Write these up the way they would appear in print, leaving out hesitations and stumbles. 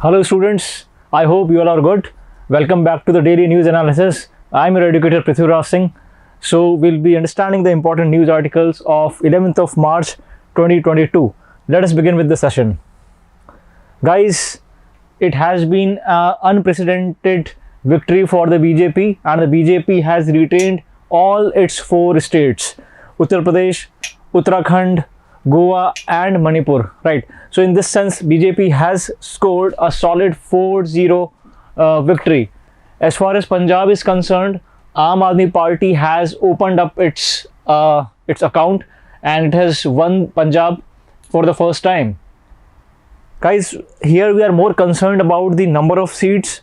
Hello students, I hope you all are good. Welcome back to the daily news analysis. I'm your educator Prithviraj Singh. So we'll be understanding the important news articles of 11th of March 2022. Let us begin with the session. Guys, it has been an unprecedented victory for the BJP, and the BJP has retained all its 4 states: Uttar Pradesh, Uttarakhand, Goa and Manipur, right? So in this sense, BJP has scored a solid 4-0 victory. As far as Punjab is concerned, Aam Aadmi Party has opened up its account and it has won Punjab for the first time. Guys, here we are more concerned about the number of seats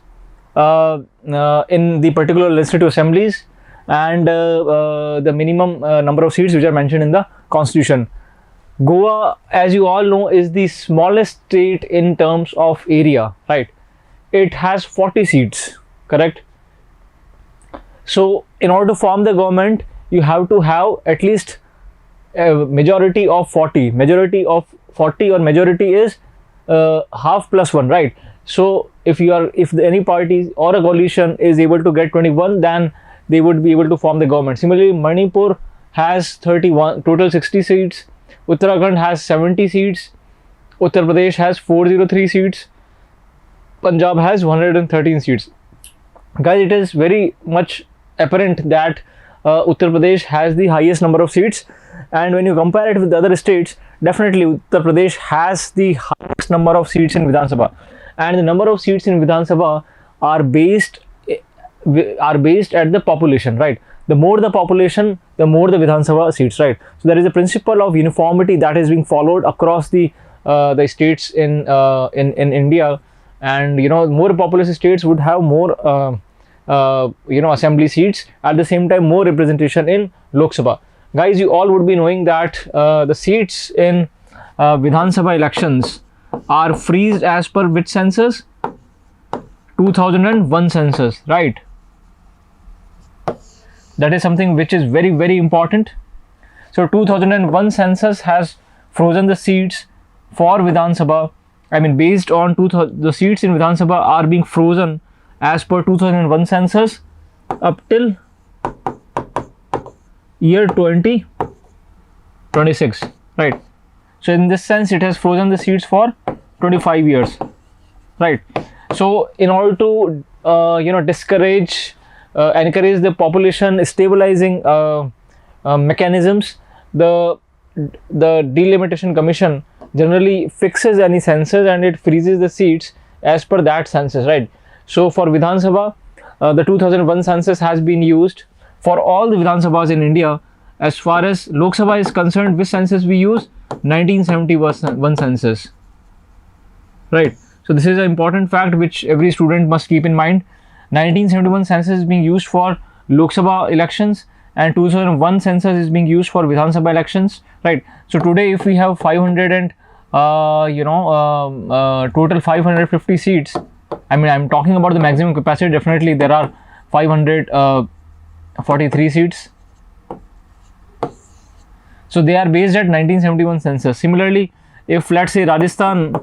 in the particular legislative assemblies and the minimum number of seats which are mentioned in the constitution. Goa, as you all know, is the smallest state in terms of area, right? It has 40 seats, correct? So in order to form the government, you have to have at least a majority of 40. Majority of 40 or majority is half plus 1, right? So if any party or a coalition is able to get 21, then they would be able to form the government. Similarly, Manipur has 31, total 60 seats. Uttarakhand has 70 seats, Uttar Pradesh has 403 seats, Punjab has 113 seats. Guys, it is very much apparent that Uttar Pradesh has the highest number of seats, and when you compare it with the other states, definitely Uttar Pradesh has the highest number of seats in Vidhan Sabha, and the number of seats in Vidhan Sabha are based at the population, right? The more the population, the more the Vidhan Sabha seats, right? So there is a principle of uniformity that is being followed across the states in India, and more populous states would have more assembly seats. At the same time, more representation in Lok Sabha. Guys, you all would be knowing that the seats in Vidhan Sabha elections are freezed as per which census? 2001 census, right? That is something which is very, very important. So 2001 census has frozen the seats for Vidhan Sabha. I mean, based on the seats in Vidhan Sabha are being frozen as per 2001 census up till year 2026, right? So in this sense, it has frozen the seats for 25 years, right? So in order to encourage the population stabilizing mechanisms, the delimitation commission generally fixes any census and it freezes the seats as per that census, right? So for Vidhan Sabha, the 2001 census has been used for all the Vidhan Sabhas in India. As far as Lok Sabha is concerned, which census we use? 1971 census, right? So this is an important fact which every student must keep in mind. 1971 census is being used for Lok Sabha elections and 2001 census is being used for Vidhan Sabha elections, right? So today, if we have 500 and total 550 seats, I mean, I'm talking about the maximum capacity. Definitely there are 543 seats. So they are based at 1971 census. Similarly, if let's say Rajasthan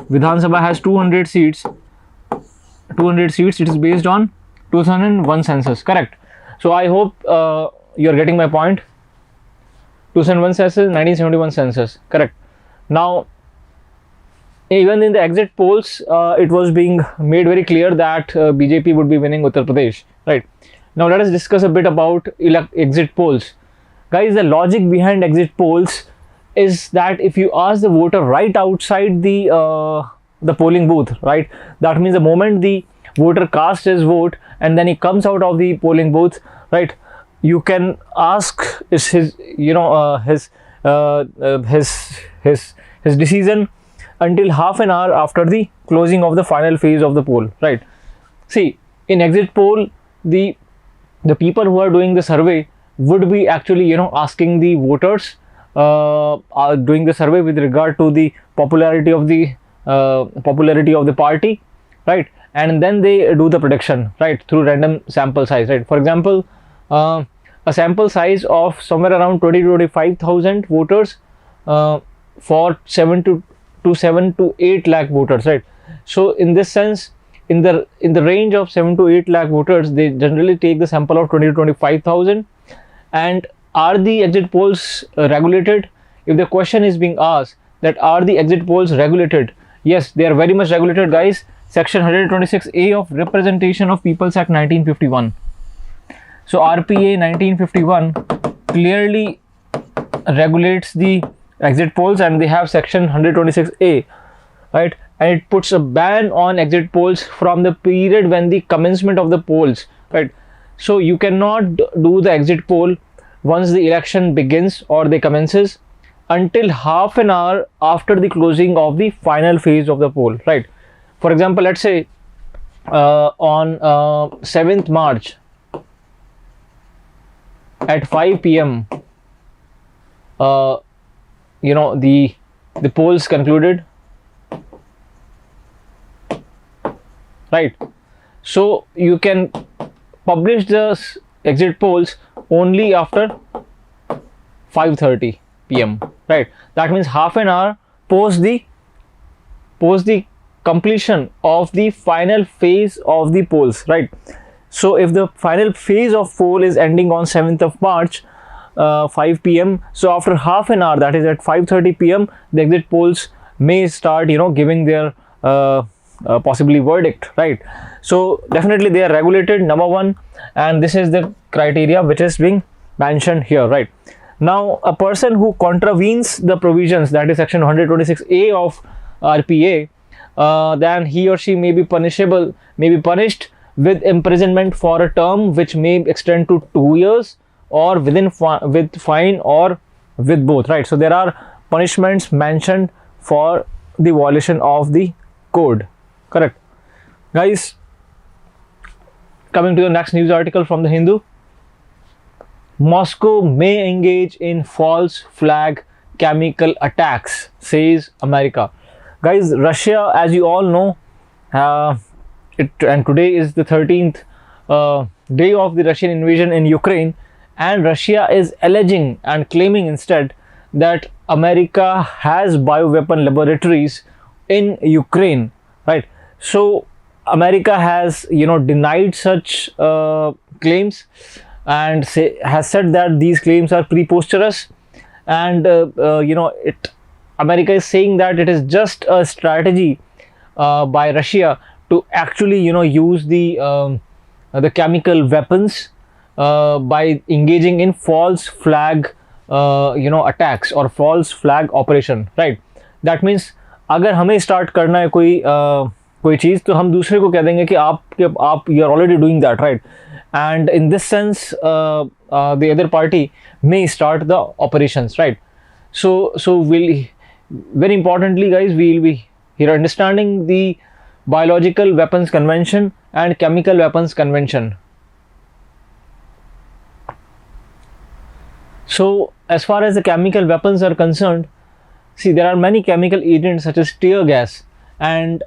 Vidhan Sabha has 200 seats, it is based on 2001 census, correct? So I hope you are getting my point. 2001 census, 1971 census, correct? Now, even in the exit polls, it was being made very clear that BJP would be winning Uttar Pradesh, right? Now let us discuss a bit about exit polls. Guys, the logic behind exit polls is that if you ask the voter right outside the polling booth, right, that means the moment the voter casts his vote and then he comes out of the polling booth, right, you can ask his decision until half an hour after the closing of the final phase of the poll, right? See, in exit poll, the people who are doing the survey would be actually asking the voters, are doing the survey with regard to the popularity of the party, right? And then they do the prediction, right, through random sample size, right? For example, a sample size of somewhere around 20 to 25,000 voters for 7 to 8 lakh voters, right? So in this sense, in the range of 7 to 8 lakh voters, they generally take the sample of 20 to 25,000. And are the exit polls regulated? If the question is being asked that are the exit polls regulated, yes, they are very much regulated, guys. Section 126A of Representation of Peoples Act 1951. So RPA 1951 clearly regulates the exit polls, and they have section 126A, right? And it puts a ban on exit polls from the period when the commencement of the polls, right? So you cannot do the exit poll once the election begins or they commences until half an hour after the closing of the final phase of the poll, right? For example, let's say on 7th March at 5 p.m. The polls concluded, right? So you can publish the exit polls only after 5:30 p.m. right? That means half an hour post the completion of the final phase of the polls, right? So if the final phase of poll is ending on 7th of March 5 p.m, so after half an hour, that is at 5:30 p.m, the exit polls may start giving their possibly verdict, right? So definitely they are regulated, number one, and this is the criteria which is being mentioned here, right? Now a person who contravenes the provisions, that is section 126A of RPA, then he or she may be punished with imprisonment for a term which may extend to 2 years, or with fine, or with both, right? So there are punishments mentioned for the violation of the code, correct, guys? Coming to the next news article from the Hindu. Moscow may engage in false flag chemical attacks, says America. Guys, Russia, as you all know, and today is the 13th day of the Russian invasion in Ukraine, and Russia is alleging and claiming instead that America has bioweapon laboratories in Ukraine, right? So America has denied such claims, and has said that these claims are preposterous, and America is saying that it is just a strategy by Russia to actually use the chemical weapons by engaging in false flag attacks or false flag operation, right? That means अगर हमें start करना है कोई चीज़, तो हम दूसरे को कह देंगे कि आप you are already doing that, right? And in this sense the other party may start the operations, right? So we'll, very importantly, guys, we will be here understanding the Biological Weapons Convention and Chemical Weapons Convention. So as far as the chemical weapons are concerned, see, there are many chemical agents such as tear gas and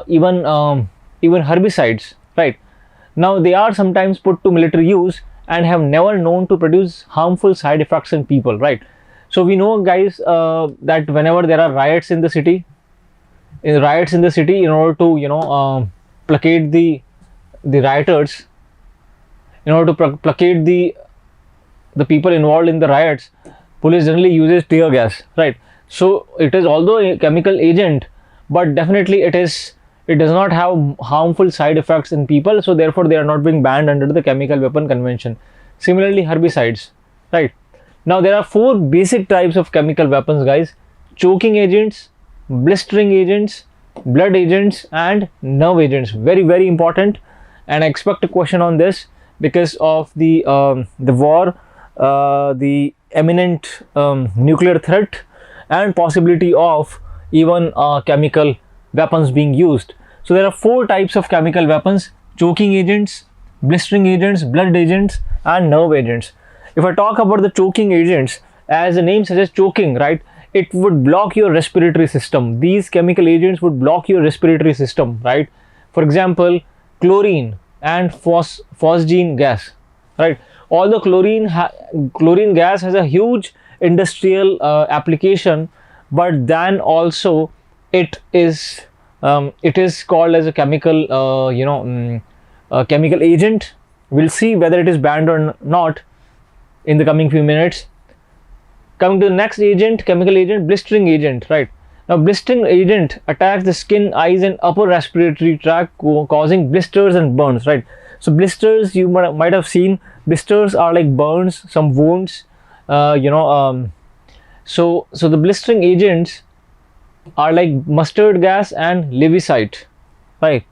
even herbicides, right? Now they are sometimes put to military use and have never known to produce harmful side effects in people, right? So we know, guys, that whenever there are riots in the city, in order to placate the rioters, in order to placate the people involved in the riots, police generally uses tear gas, right? So it is although a chemical agent, but definitely it does not have harmful side effects in people, so therefore they are not being banned under the Chemical Weapon Convention. Similarly, herbicides, right? Now there are 4 basic types of chemical weapons, guys: choking agents, blistering agents, blood agents, and nerve agents. Very, very important, and I expect a question on this because of the war, the imminent nuclear threat, and possibility of even chemical weapons being used. So there are 4 types of chemical weapons: choking agents, blistering agents, blood agents, and nerve agents. If I talk about the choking agents, as the name suggests, choking, right, it would block your respiratory system. These chemical agents would block your respiratory system, right? For example, chlorine and phosgene gas, right? Although chlorine gas has a huge industrial application, but then also it is It is called as a chemical, a chemical agent. We'll see whether it is banned or not in the coming few minutes. Coming to the next agent, chemical agent, blistering agent, right? Now, blistering agent attacks the skin, eyes, and upper respiratory tract, causing blisters and burns, right? So, blisters, you might have seen, blisters are like burns, some wounds, so the blistering agents are like mustard gas and levisite, right?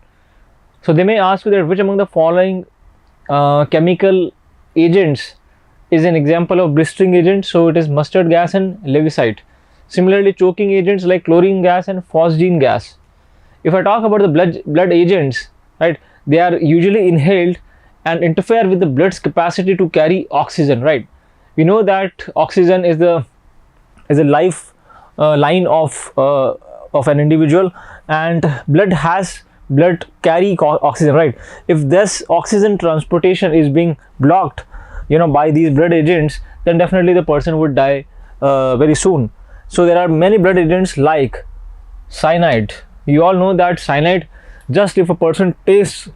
So, they may ask you that which among the following chemical agents is an example of blistering agent. So it is mustard gas and levisite. Similarly, choking agents like chlorine gas and phosgene gas. If I talk about the blood agents, right, they are usually inhaled and interfere with the blood's capacity to carry oxygen, right? We know that oxygen is the life line of an individual, and blood carry oxygen, right? If this oxygen transportation is being blocked, by these blood agents, then definitely the person would die very soon. So there are many blood agents like cyanide. You all know that cyanide, just if a person tastes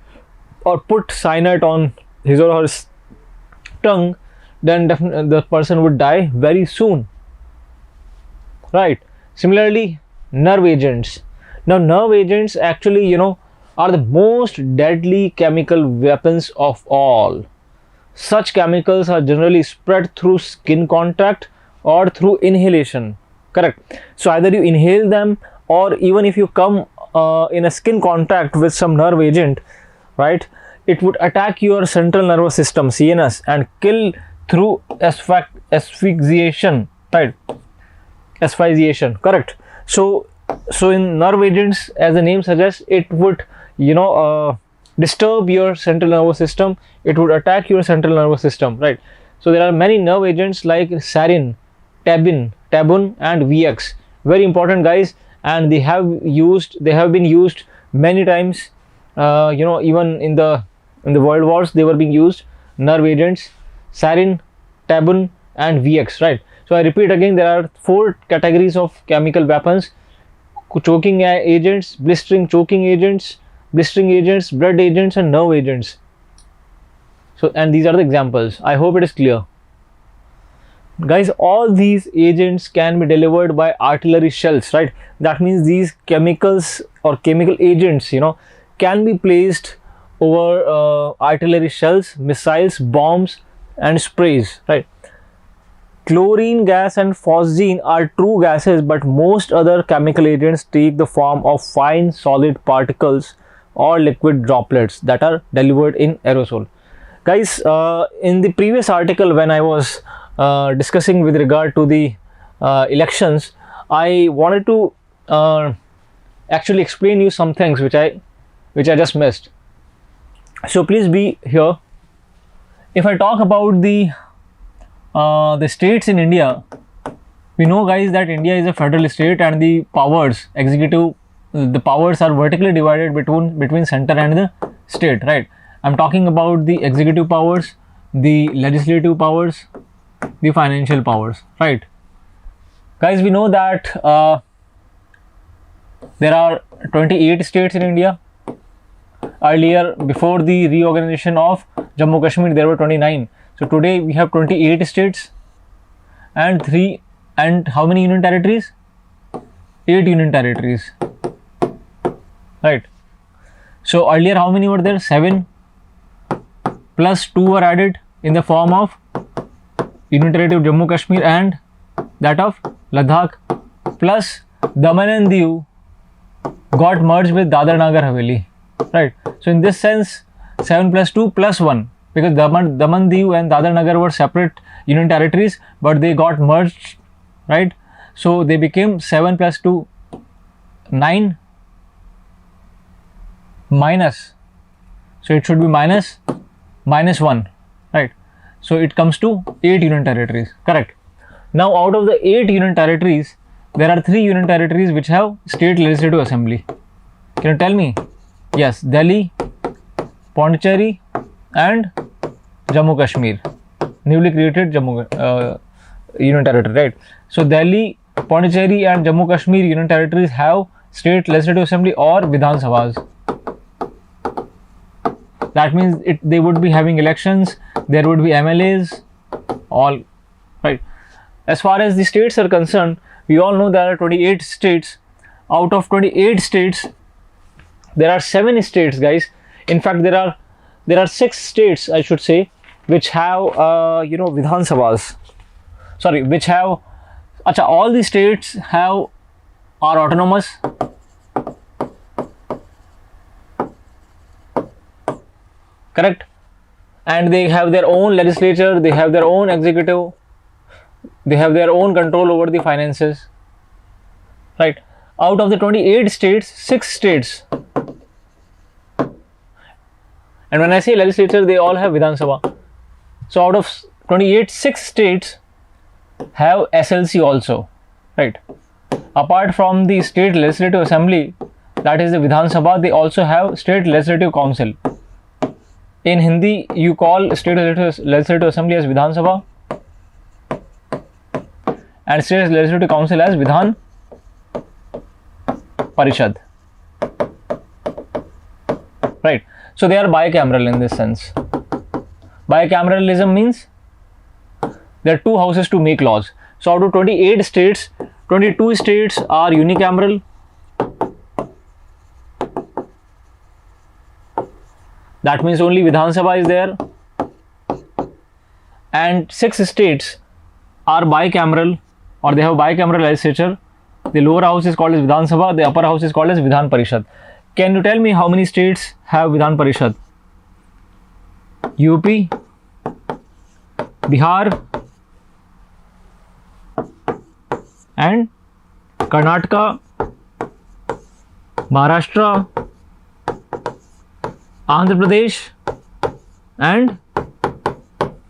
or put cyanide on his or her tongue, then definitely the person would die very soon, right? Similarly, nerve agents. Now, nerve agents actually, are the most deadly chemical weapons of all. Such chemicals are generally spread through skin contact or through inhalation, correct? So either you inhale them, or even if you come in a skin contact with some nerve agent, right, it would attack your central nervous system, CNS, and kill through asphyxiation, right? Asphyxiation, correct? So in nerve agents, as the name suggests, it would disturb your central nervous system. It would attack your central nervous system, right? So there are many nerve agents like sarin, tabun, and VX. Very important, guys, and they have been used many times. Even in the world wars, they were being used. Nerve agents, sarin, tabun, and VX, right? So I repeat again, there are 4 categories of chemical weapons: choking agents, blistering choking agents, blistering agents, blood agents, and nerve agents. So, and these are the examples. I hope it is clear, guys. All these agents can be delivered by artillery shells, right? That means these chemicals or chemical agents, can be placed over artillery shells, missiles, bombs, and sprays, right? Chlorine gas and phosgene are true gases, but most other chemical agents take the form of fine solid particles or liquid droplets that are delivered in aerosol. Guys, in the previous article, when I was discussing with regard to the elections, I wanted to actually explain you some things which I just missed. So please be here. If I talk about the states in India, we know, guys, that India is a federal state, and the powers, the powers are vertically divided between center and the state, right? I'm talking about the executive powers, the legislative powers, the financial powers, right? Guys, we know that there are 28 states in India. Earlier, before the reorganization of Jammu Kashmir, there were 29. So today we have 28 states and how many union territories? 8 union territories, right? So earlier, how many were there? 7 plus 2 were added in the form of Union Territory of Jammu Kashmir and that of Ladakh, plus Daman and Diu got merged with Dadar Nagar Haveli, right? So in this sense, 7 plus 2 plus 1, because Daman, Diu and Dadar Nagar were separate union territories, but they got merged, right? So they became 7 plus 2, 9 minus, so it should be minus 1, right? So it comes to 8 union territories, correct? Now out of the 8 union territories, there are 3 union territories which have state legislative assembly. Can you tell me? Yes, Delhi, Pondicherry and Jammu Kashmir, newly created union territory, right? So Delhi, Pondicherry and Jammu Kashmir union territories have state legislative assembly or Vidhan Sabhas. That means they would be having elections, there would be MLAs, all right. As far as the states are concerned, we all know there are 28 states. Out of 28 states, there are 7 states, guys. In fact, there are 6 states, I should say, which have Vidhan Sabhas. Sorry, which have. Acha, all the states are autonomous. Correct, and they have their own legislature, they have their own executive, they have their own control over the finances, right? Out of the 28 states, 6 states, and when I say legislature, they all have Vidhan Sabha. So out of 28, 6 states have SLC also, right? Apart from the state legislative assembly, that is the Vidhan Sabha, they also have state legislative council. In Hindi, you call state legislative assembly as Vidhan Sabha and state legislative council as Vidhan Parishad. Right. So they are bicameral in this sense. Bicameralism means there are 2 houses to make laws. So out of 28 states, 22 states are unicameral. That means only Vidhan Sabha is there, and 6 states are bicameral, or they have bicameral legislature. The lower house is called as Vidhan Sabha, the upper house is called as Vidhan Parishad. Can you tell me how many states have Vidhan Parishad? UP, Bihar, and Karnataka, Maharashtra, Andhra Pradesh, and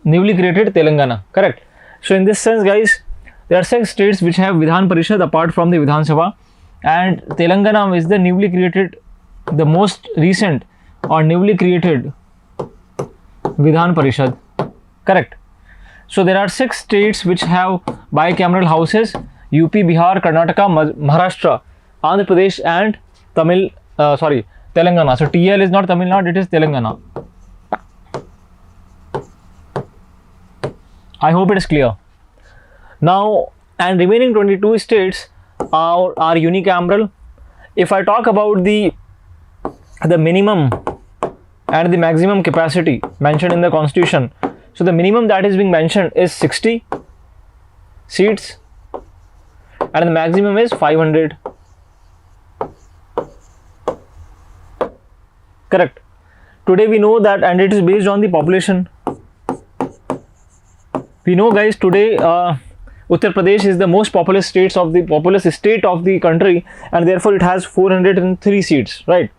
newly created Telangana. Correct. So in this sense, guys, there are 6 states which have Vidhan Parishad apart from the Vidhan Sabha, and Telangana is the newly created, the most recent or newly created Vidhan Parishad. Correct. So there are 6 states which have bicameral houses: UP, Bihar, Karnataka, Maharashtra, Andhra Pradesh, and Telangana. So TL is not Tamil Nadu, it is Telangana. I hope it is clear. Now, and remaining 22 states are unicameral. If I talk about the minimum and the maximum capacity mentioned in the constitution, so the minimum that is being mentioned is 60 seats and the maximum is 500. Correct. Today we know that, and it is based on the population. We know, guys, today Uttar Pradesh is the most populous state of the country, and therefore it has 403 seats, right?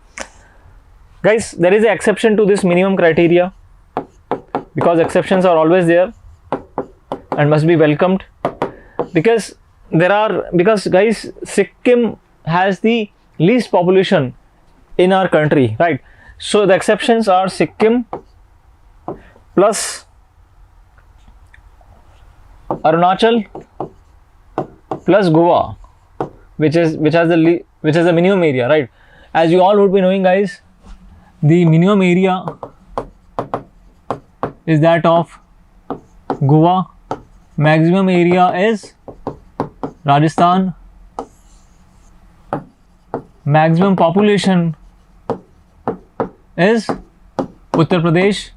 Guys, there is an exception to this minimum criteria, because exceptions are always there and must be welcomed, because guys, Sikkim has the least population in our country, right? So the exceptions are Sikkim plus Arunachal plus Goa, which has the minimum area, right? As you all would be knowing, guys, the minimum area is that of Goa, maximum area is Rajasthan, maximum population is Uttar Pradesh,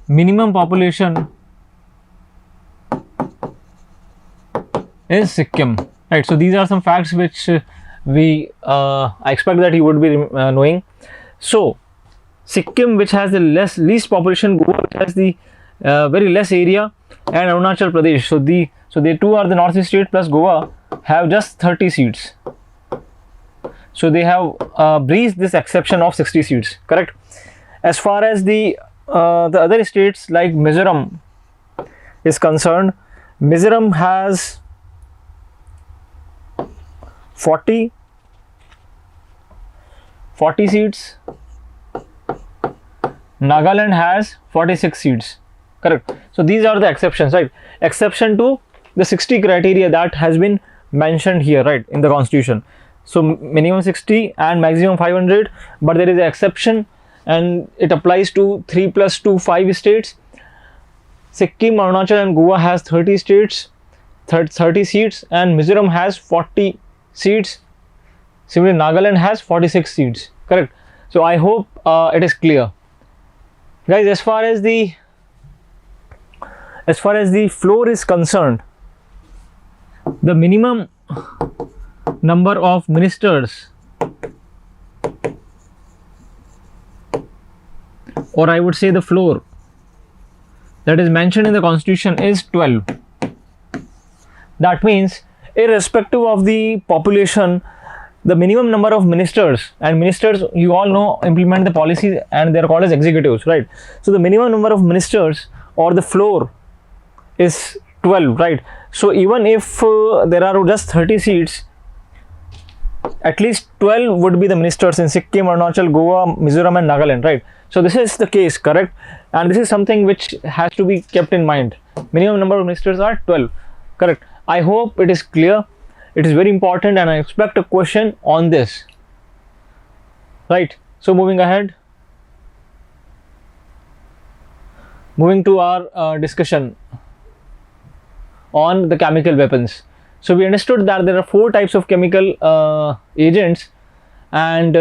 minimum population is Sikkim, right? So these are some facts which I expect that you would be knowing. So Sikkim, which has the least population, Goa, which has the very less area, and Arunachal Pradesh. So they two are the northeast state plus Goa have just 30 seats. So they have breezed this exception of 60 seats. Correct. As far as the other states like Mizoram is concerned, Mizoram has 40 seats. Nagaland has 46 seats. Correct. So these are the exceptions, right? Exception to the 60 criteria that has been mentioned here, right, in the constitution. So minimum 60 and maximum 500, but there is an exception and it applies to 3 plus 2 5 states. Sikkim, Arunachal and Goa has 30 states, 30 seats, and Mizoram has 40 seats. Similarly, Nagaland has 46 seats. Correct. So I hope it is clear, guys. As far as the floor is concerned, the minimum number of ministers, or I would say the floor, that is mentioned in the constitution is 12. That means irrespective of the population, the minimum number of ministers, and ministers, you all know, implement the policies and they are called as executives, right? So the minimum number of ministers or the floor is 12, right? So even if there are just 30 seats, at least 12 would be the ministers in Sikkim, Arunachal, Goa, Mizoram and Nagaland, right? So this is the case, correct? And this is something which has to be kept in mind. Minimum number of ministers are 12, correct? I hope it is clear. It is very important and I expect a question on this, right? So moving ahead, moving to our discussion on the chemical weapons. So we understood that there are 4 types of chemical agents, and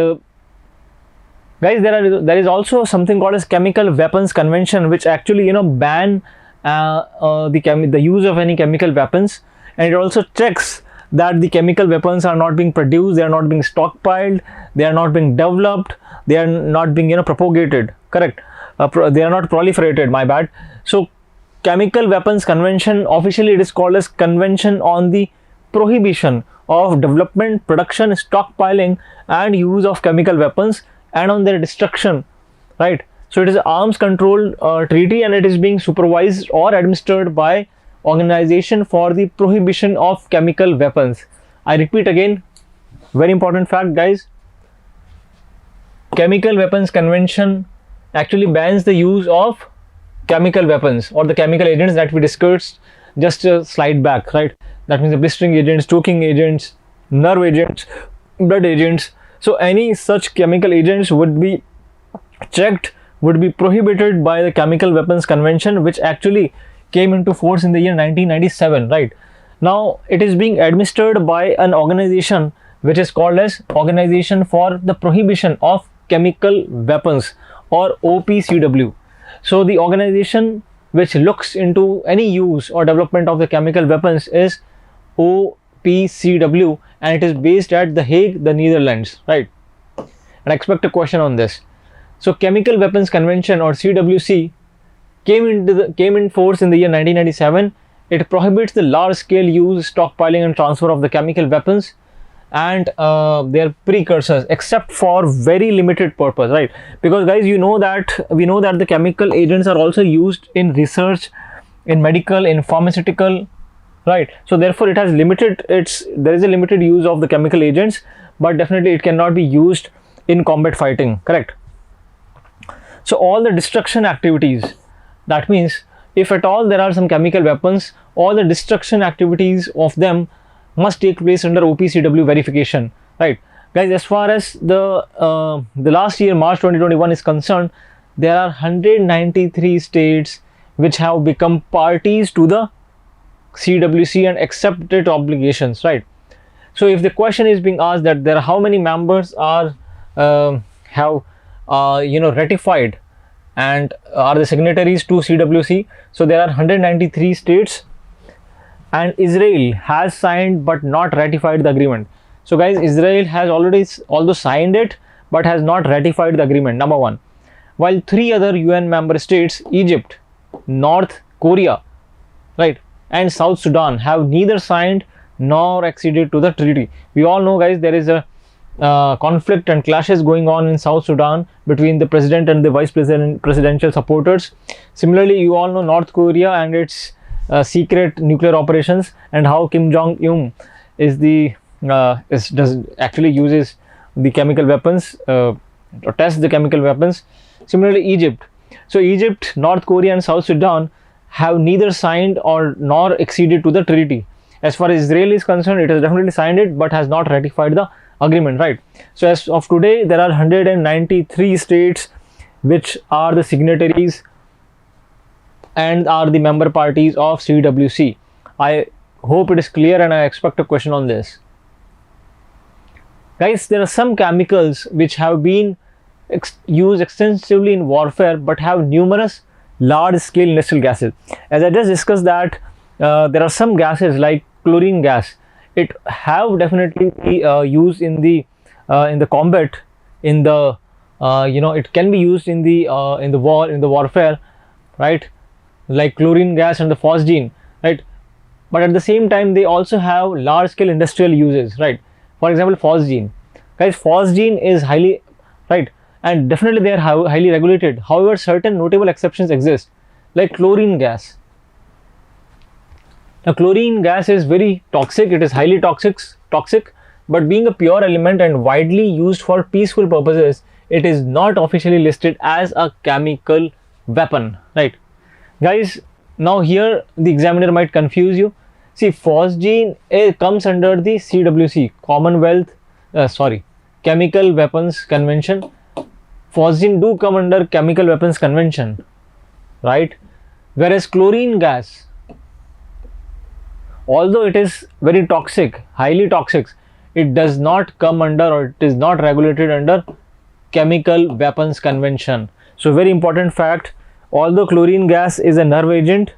guys, there is also something called as Chemical Weapons Convention, which actually ban the use of any chemical weapons, and it also checks that the chemical weapons are not being produced, they are not being stockpiled, they are not being developed, they are not being propagated, correct? They are not proliferated, my bad. So Chemical Weapons Convention, officially it is called as Convention on the Prohibition of Development, Production, Stockpiling and Use of Chemical Weapons and on their destruction, right? So it is an arms control treaty, and it is being supervised or administered by Organization for the Prohibition of Chemical Weapons. I repeat again, very important fact, guys. Chemical Weapons Convention actually bans the use of chemical weapons or the chemical agents that we discussed just a slide back, right? That means the blistering agents, choking agents, nerve agents, blood agents. So any such chemical agents would be checked, would be prohibited by the Chemical Weapons Convention, which actually came into force in the year 1997, right? Now it is being administered by an organization which is called as Organization for the Prohibition of Chemical Weapons, or OPCW. So the organization which looks into any use or development of the chemical weapons is OPCW, and it is based at The Hague, the Netherlands, right? And I expect a question on this. So Chemical Weapons Convention, or CWC, came in force in the year 1997. It prohibits the large scale use, stockpiling and transfer of the chemical weapons and their precursors, except for very limited purpose, right? Because guys, we know that the chemical agents are also used in research, in medical, in pharmaceutical, right? So therefore it has there is a limited use of the chemical agents, but definitely it cannot be used in combat fighting, correct? So all the destruction activities, that means if at all there are some chemical weapons, all the destruction activities of them must take place under OPCW verification, right? Guys, as far as the last year, March 2021 is concerned, there are 193 states which have become parties to the CWC and accepted obligations, right? So if the question is being asked that there are how many members are have ratified and are the signatories to CWC, so there are 193 states, and Israel has signed but not ratified the agreement. So guys, Israel has although signed it but has not ratified the agreement, number one. While 3 other UN member states, Egypt, North Korea, right, and South Sudan, have neither signed nor acceded to the treaty. We all know, guys, there is a conflict and clashes going on in South Sudan between the president and the vice presidential supporters. Similarly, you all know North Korea and its secret nuclear operations, and how Kim Jong-un actually uses the chemical weapons or tests the chemical weapons. Similarly, Egypt. So Egypt, North Korea and South Sudan have neither signed nor acceded to the treaty. As far as Israel is concerned, it has definitely signed it but has not ratified the agreement, right? So as of today, there are 193 states which are the signatories and are the member parties of CWC. I hope it is clear, and I expect a question on this. Guys, there are some chemicals which have been used extensively in warfare but have numerous large scale industrial gases. As I just discussed that there are some gases like chlorine gas. It have definitely used in the combat, in the it can be used in the warfare, right? Like chlorine gas and the phosgene, right? But at the same time, they also have large scale industrial uses, right? For example, phosgene. Guys, phosgene is highly, right, and definitely they are highly regulated. However, certain notable exceptions exist, like chlorine gas. Now, chlorine gas is very toxic. It is highly toxic, but being a pure element and widely used for peaceful purposes, it is not officially listed as a chemical weapon, right? Guys, now here the examiner might confuse you. See, phosgene comes under the CWC, Chemical Weapons Convention. Phosgene do come under Chemical Weapons Convention, right? Whereas chlorine gas, although it is very toxic, highly toxic, it does not come under, or it is not regulated under Chemical Weapons Convention. So very important fact, although chlorine gas is a nerve agent,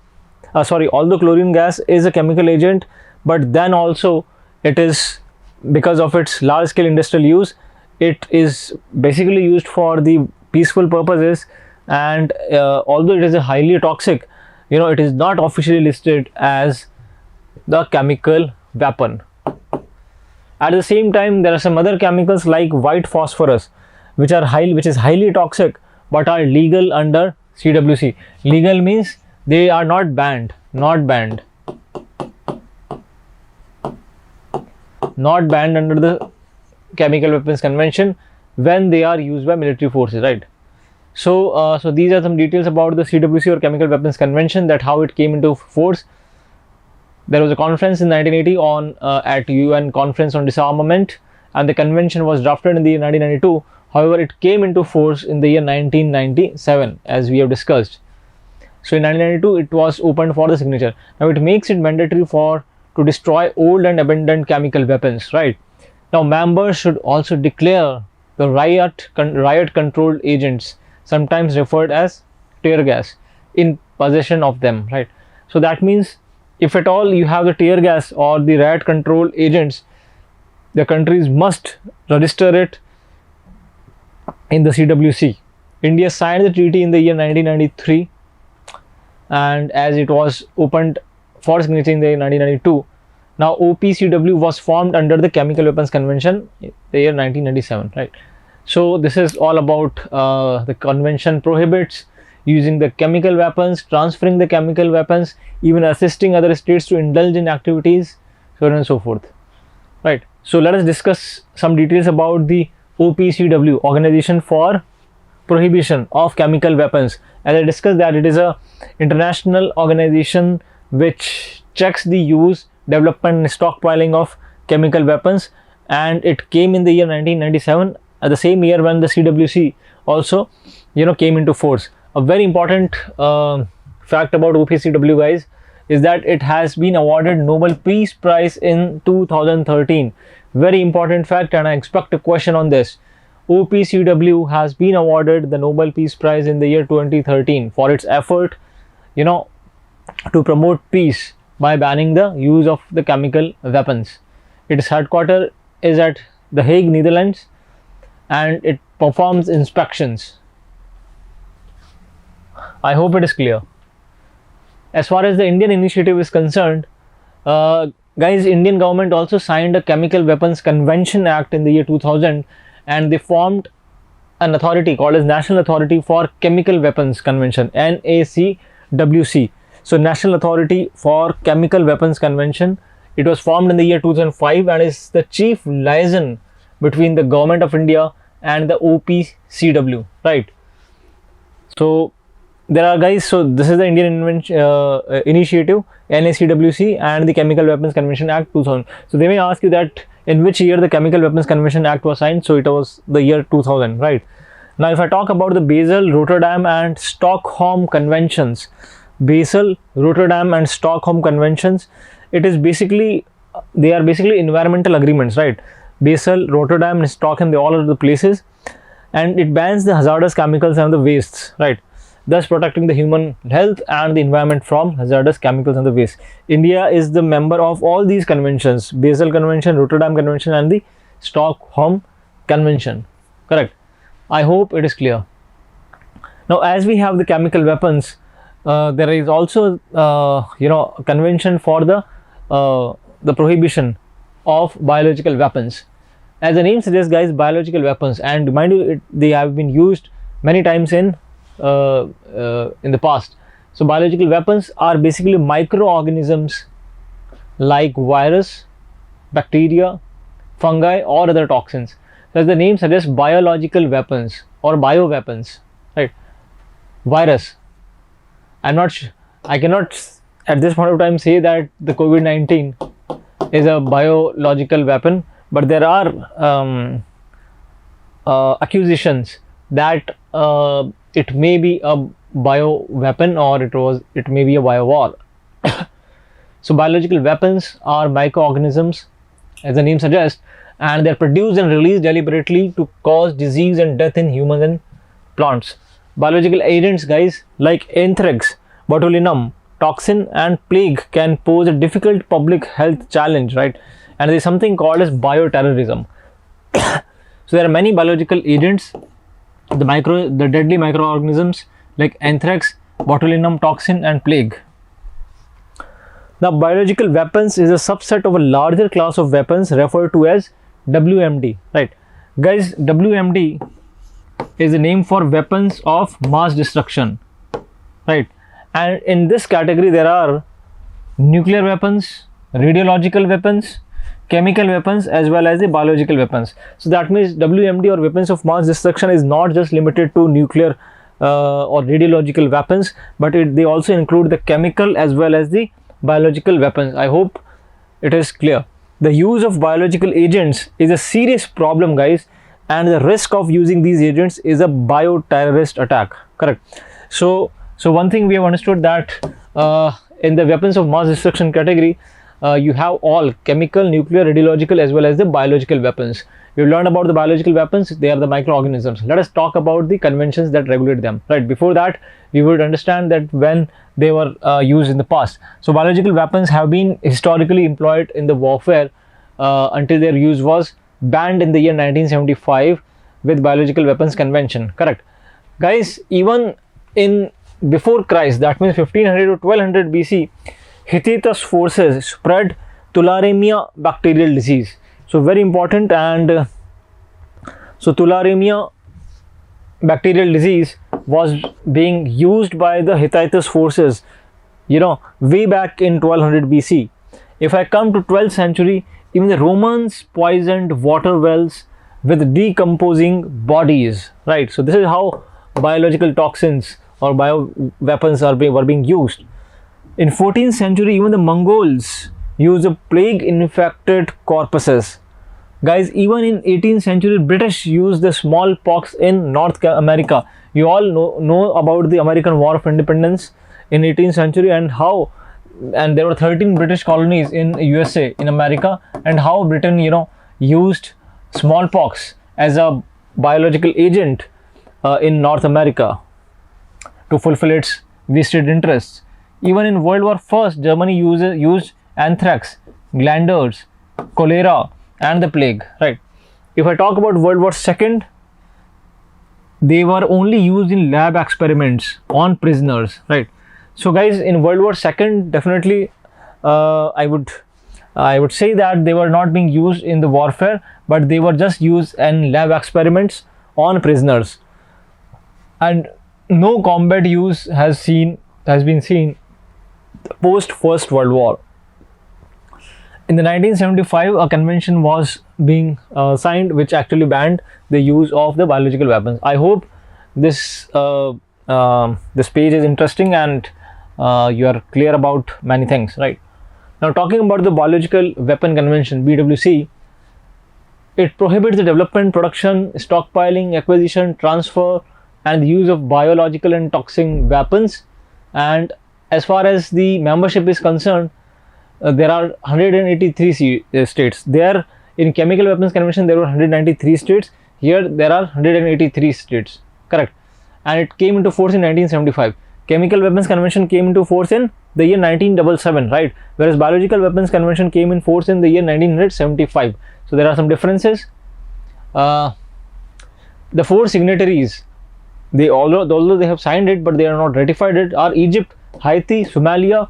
although chlorine gas is a chemical agent, but then also it is, because of its large scale industrial use, it is basically used for the peaceful purposes, and although it is a highly toxic, it is not officially listed as the chemical weapon. At the same time, there are some other chemicals like white phosphorus, which is highly toxic but are legal under CWC. Legal means they are not banned under the Chemical Weapons Convention when they are used by military forces, right? So these are some details about the CWC or Chemical Weapons Convention, that how it came into force. There was a conference in 1980 at UN Conference on Disarmament, and the convention was drafted in the year 1992. However, it came into force in the year 1997, as we have discussed. So in 1992, it was opened for the signature. Now it makes it mandatory to destroy old and abandoned chemical weapons, right? Now members should also declare the riot controlled agents, sometimes referred as tear gas, in possession of them, right? So that means if at all you have the tear gas or the riot control agents, the countries must register it in the CWC. India signed the treaty in the year 1993, and as it was opened for signature in the year 1992. Now OPCW was formed under the Chemical Weapons Convention in the year 1997, right? So this is all about the convention prohibits using the chemical weapons, transferring the chemical weapons, even assisting other states to indulge in activities, so on and so forth, right? So let us discuss some details about the OPCW, Organization for Prohibition of Chemical Weapons. As I discussed, that it is a international organization which checks the use, development and stockpiling of chemical weapons, and it came in the year 1997, at the same year when the CWC also came into force. A very important fact about OPCW, guys, is that it has been awarded Nobel Peace Prize in 2013. Very important fact, and I expect a question on this. OPCW has been awarded the Nobel Peace Prize in the year 2013 for its effort to promote peace by banning the use of the chemical weapons. Its headquarters is at The Hague, Netherlands, and it performs inspections. I hope it is clear. As far as the Indian initiative is concerned, guys, Indian government also signed a Chemical Weapons Convention Act in the year 2000, and they formed an authority called as National Authority for Chemical Weapons Convention, NACWC. So National Authority for Chemical Weapons Convention, it was formed in the year 2005 and is the chief liaison between the government of India and the OPCW, right? So there are, guys, so this is the Indian initiative, NACWC, and the Chemical Weapons Convention Act 2000. So they may ask you that in which year the Chemical Weapons Convention Act was signed. So it was the year 2000, right? Now, if I talk about the Basel, Rotterdam and Stockholm Conventions, Basel, Rotterdam and Stockholm Conventions, it is basically, they are basically environmental agreements, right? Basel, Rotterdam and Stockholm, they all are the places, and it bans the hazardous chemicals and the wastes, right? Thus protecting the human health and the environment from hazardous chemicals and the waste. India is the member of all these conventions: Basel Convention, Rotterdam Convention and the Stockholm Convention, correct? I hope it is clear. Now, as we have the chemical weapons, there is also a convention for the prohibition of biological weapons. As the name suggests, guys, biological weapons, and mind you, they have been used many times in the past. So biological weapons are basically microorganisms like virus, bacteria, fungi or other toxins. So as the name suggests, biological weapons or bioweapons, right? Virus, I cannot at this point of time say that the COVID-19 is a biological weapon, but there are accusations that it may be a bio weapon or it may be a bio war. So biological weapons are microorganisms, as the name suggests, and they are produced and released deliberately to cause disease and death in humans and plants. Biological agents, guys, like anthrax, botulinum toxin and plague can pose a difficult public health challenge, right? And there is something called as bioterrorism. So there are many biological agents, the deadly microorganisms like anthrax, botulinum toxin and plague. Now, biological weapons is a subset of a larger class of weapons referred to as WMD, right? Guys, WMD is the name for weapons of mass destruction, right? And in this category there are nuclear weapons, radiological weapons, chemical weapons as well as the biological weapons. So that means WMD or weapons of mass destruction is not just limited to nuclear or radiological weapons, but they also include the chemical as well as the biological weapons. I hope it is clear. The use of biological agents is a serious problem, guys, and the risk of using these agents is a bioterrorist attack, correct? So one thing we have understood that in the weapons of mass destruction category, you have all chemical, nuclear, radiological as well as the biological weapons. You learned about the biological weapons, they are the microorganisms. Let us talk about the conventions that regulate them, right? Before that, we would understand that when they were used in the past. So biological weapons have been historically employed in the warfare until their use was banned in the year 1975 with Biological Weapons Convention, correct? Guys, even in before Christ, that means 1500 to 1200 BC, Hittite forces spread tularemia bacterial disease. So very important, and so tularemia bacterial disease was being used by the Hittite forces, way back in 1200 BC. If I come to 12th century, even the Romans poisoned water wells with decomposing bodies, right? So this is how biological toxins or bioweapons were being used. In 14th century, even the Mongols used a plague-infected corpses. Guys, even in 18th century, British used the smallpox in North America. You all know about the American War of Independence in 18th century and how, and there were 13 British colonies in USA, in America, and how Britain, used smallpox as a biological agent in North America to fulfill its vested interests. Even in World War I, Germany used anthrax, glanders, cholera and the plague, right? If I talk about World War II, they were only used in lab experiments on prisoners, right? So guys, in World War II, definitely I would say that they were not being used in the warfare, but they were just used in lab experiments on prisoners, and no combat use has been seen post First World War. In the 1975, a convention was being signed which actually banned the use of the biological weapons. I hope this page is interesting and you are clear about many things, right? Now, talking about the Biological Weapon Convention, BWC, It prohibits the development, production, stockpiling, acquisition, transfer, and the use of biological and toxic weapons. And as far as the membership is concerned, there are 183 states. There in Chemical Weapons Convention there were 193 states. Here there are 183 states. Correct. And it came into force in 1975. Chemical Weapons Convention came into force in the year 1977, right? Whereas Biological Weapons Convention came in force in the year 1975. So there are some differences. The 4 signatories, although they have signed it, but they are not ratified it, are Egypt, Haiti, Somalia,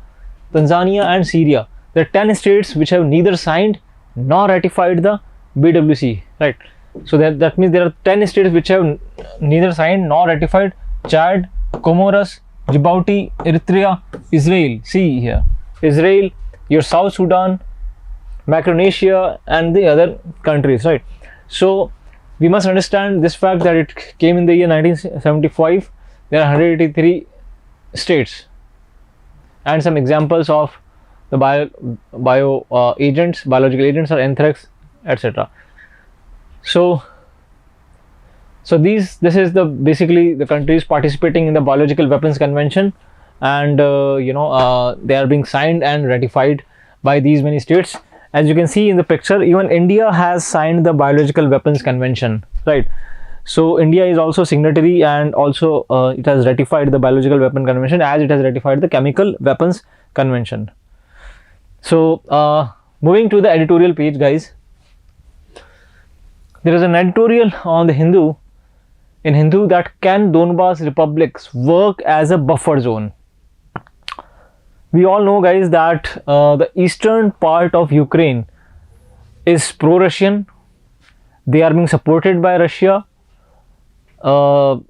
Tanzania, and Syria. There are 10 states which have neither signed nor ratified the BWC, right? So that means there are 10 states which have neither signed nor ratified: Chad, Comoros, Djibouti, Eritrea, Israel. See here, Israel, your South Sudan, Micronesia, and the other countries, right? So we must understand this fact that it came in the year 1975. There are 183 states, and some examples of the biological agents are anthrax, etc. So this is the basically the countries participating in the Biological Weapons Convention, and they are being signed and ratified by these many states. As you can see in the picture, even India has signed the Biological Weapons Convention, right? So India is also signatory, and also it has ratified the Biological Weapon Convention as it has ratified the Chemical Weapons Convention. So moving to the editorial page, guys, there is an editorial on the Hindu that can Donbas republics work as a buffer zone. We all know, guys, that the eastern part of Ukraine is pro-Russian. They are being supported by Russia. The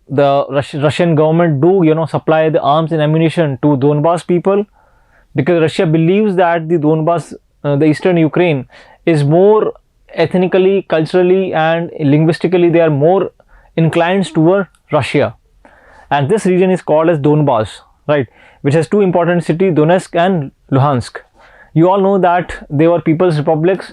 Russian government do supply the arms and ammunition to Donbas people, because Russia believes that the Donbas, the eastern Ukraine, is more ethnically, culturally, and linguistically they are more inclined toward Russia, and this region is called as Donbas, right, which has 2 important cities, Donetsk and Luhansk. You all know that they were people's republics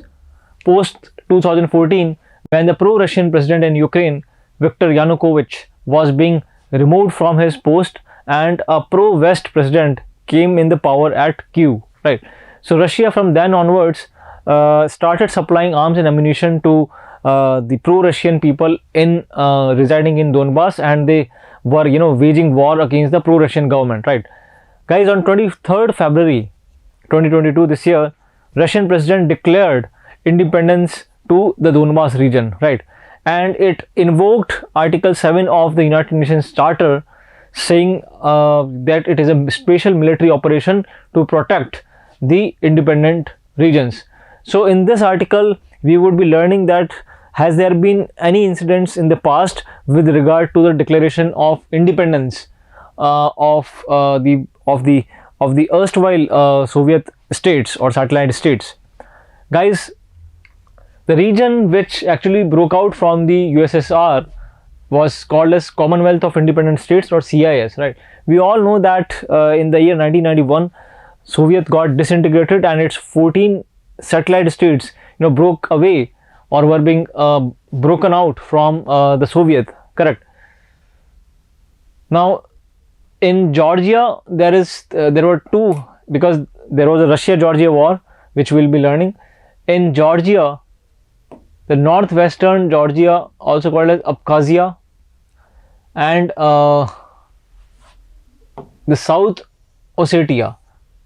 post 2014, when the pro-Russian president in Ukraine, Viktor Yanukovych, was being removed from his post, and a pro-West president came in the power at Kyiv, right? So Russia from then onwards started supplying arms and ammunition to the pro-Russian people in residing in Donbas, and they were waging war against the pro-Russian government, right? Guys, on 23rd February 2022 this year, Russian president declared independence to the Donbas region, right? And it invoked Article 7 of the United Nations Charter, saying that it is a special military operation to protect the independent regions. So in this article, we would be learning that has there been any incidents in the past with regard to the declaration of independence of the erstwhile Soviet states or satellite states. Guys, the region which actually broke out from the USSR was called as Commonwealth of Independent States, or CIS, right? We all know that in the year 1991, Soviet got disintegrated and its 14 satellite states broke away or were being broken out from the Soviet, correct? Now in Georgia there were 2, because there was a Russia-Georgia war, which we'll be learning. In Georgia, the northwestern Georgia, also called as Abkhazia, and the South Ossetia,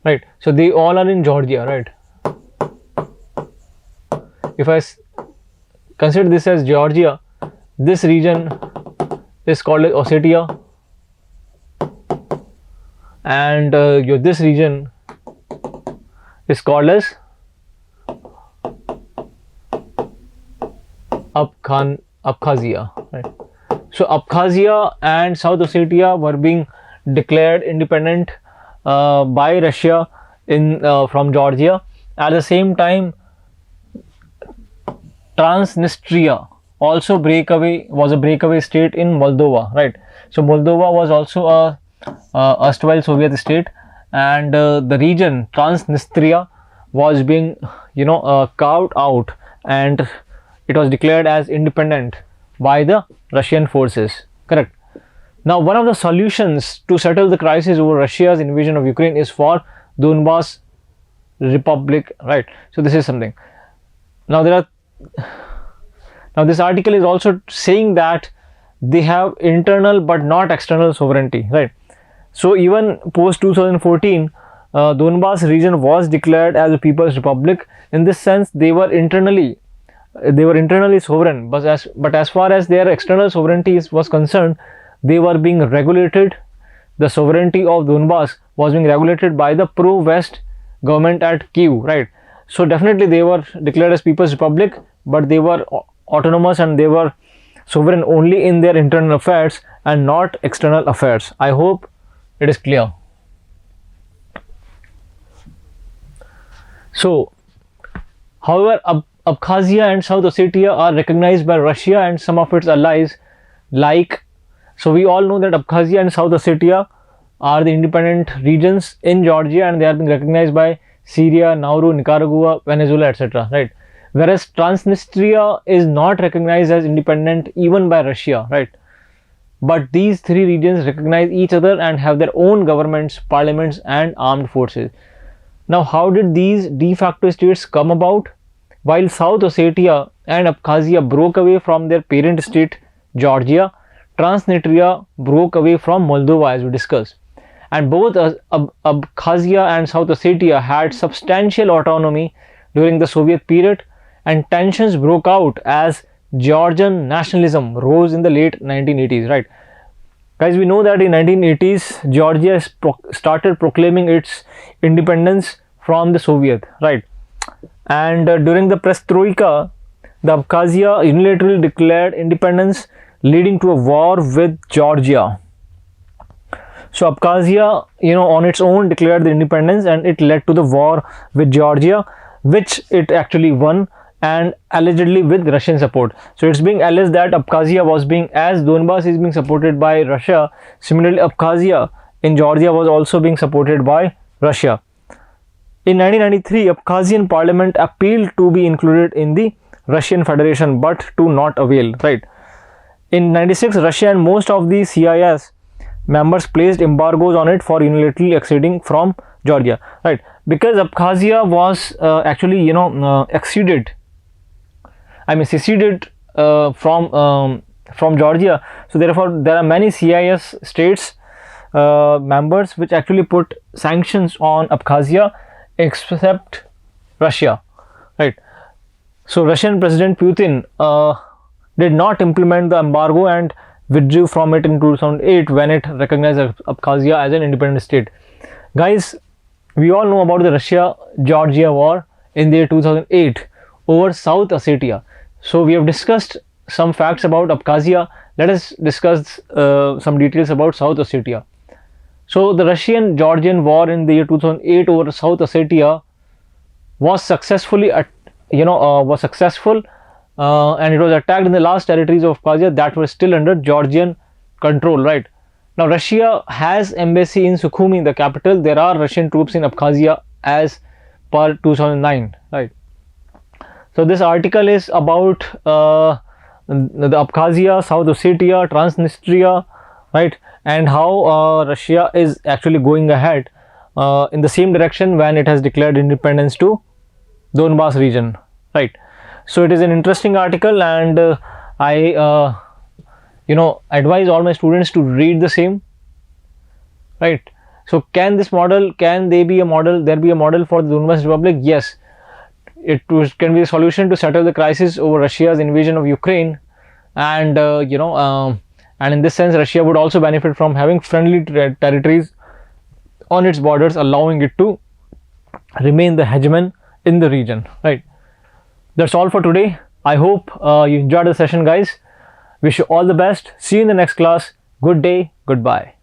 right? So they all are in Georgia, right? If I consider this as Georgia, this region is called as Ossetia, and this region is called as Abkhazia, right? So Abkhazia and South Ossetia were being declared independent by Russia from Georgia. At the same time, Transnistria also was a breakaway state in Moldova, right? So Moldova was also a erstwhile Soviet state, and the region Transnistria was being carved out, and it was declared as independent by the Russian forces. Correct. Now, one of the solutions to settle the crisis over Russia's invasion of Ukraine is for Donbas Republic, right? So this is something. Now this article is also saying that they have internal but not external sovereignty, right? So even post 2014, Donbas region was declared as a People's Republic. In this sense, they were internally sovereign, but as far as their external sovereignty was concerned, they were being regulated. The sovereignty of Donbas was being regulated by the pro-West government at Kyiv, right? So definitely they were declared as People's Republic, but they were autonomous and they were sovereign only in their internal affairs and not external affairs. I hope it is clear. So, however, Abkhazia and South Ossetia are recognized by Russia and some of its allies, so we all know that Abkhazia and South Ossetia are the independent regions in Georgia, and they are being recognized by Syria, Nauru, Nicaragua, Venezuela, etc. Right? Whereas Transnistria is not recognized as independent even by Russia, right? But these three regions recognize each other and have their own governments, parliaments, and armed forces. Now, how did these de facto states come about? While South Ossetia and Abkhazia broke away from their parent state, Georgia, Transnistria broke away from Moldova, as we discussed. And both Abkhazia and South Ossetia had substantial autonomy during the Soviet period, and tensions broke out as Georgian nationalism rose in the late 1980s, right? Guys, we know that in 1980s, Georgia started proclaiming its independence from the Soviet, right? And during the Perestroika, the Abkhazia unilaterally declared independence, leading to a war with Georgia. So Abkhazia, on its own declared the independence, and it led to the war with Georgia, which it actually won, and allegedly with Russian support. So it's being alleged that Abkhazia was as Donbas is being supported by Russia, similarly Abkhazia in Georgia was also being supported by Russia. In 1993, Abkhazian parliament appealed to be included in the Russian Federation, but to not avail, right? In 96, Russia and most of the CIS members placed embargoes on it for unilaterally acceding from Georgia, right? Because Abkhazia was actually, seceded from Georgia. So therefore, there are many CIS states members which actually put sanctions on Abkhazia, except Russia, right? So Russian President Putin did not implement the embargo and withdrew from it in 2008 when it recognized Abkhazia as an independent state. Guys, we all know about the Russia-Georgia war in the year 2008 over South Ossetia. So we have discussed some facts about Abkhazia. Let us discuss some details about South Ossetia. So the Russian-Georgian war in the year 2008 over South Ossetia was successful, and it was attacked in the last territories of Abkhazia that were still under Georgian control, right? Now Russia has embassy in Sukhumi, the capital. There are Russian troops in Abkhazia as per 2009, right? So this article is about the Abkhazia, South Ossetia, Transnistria, right? And how Russia is actually going ahead in the same direction when it has declared independence to Donbas region, right? So it is an interesting article, and I advise all my students to read the same, right? So can there be a model for the Donbas Republic? Yes, it can be a solution to settle the crisis over Russia's invasion of Ukraine, and and in this sense Russia would also benefit from having friendly territories on its borders, allowing it to remain the hegemon in the region, right? That's all for today. I hope you enjoyed the session, guys. Wish you all the best. See you in the next class. Good day. Goodbye.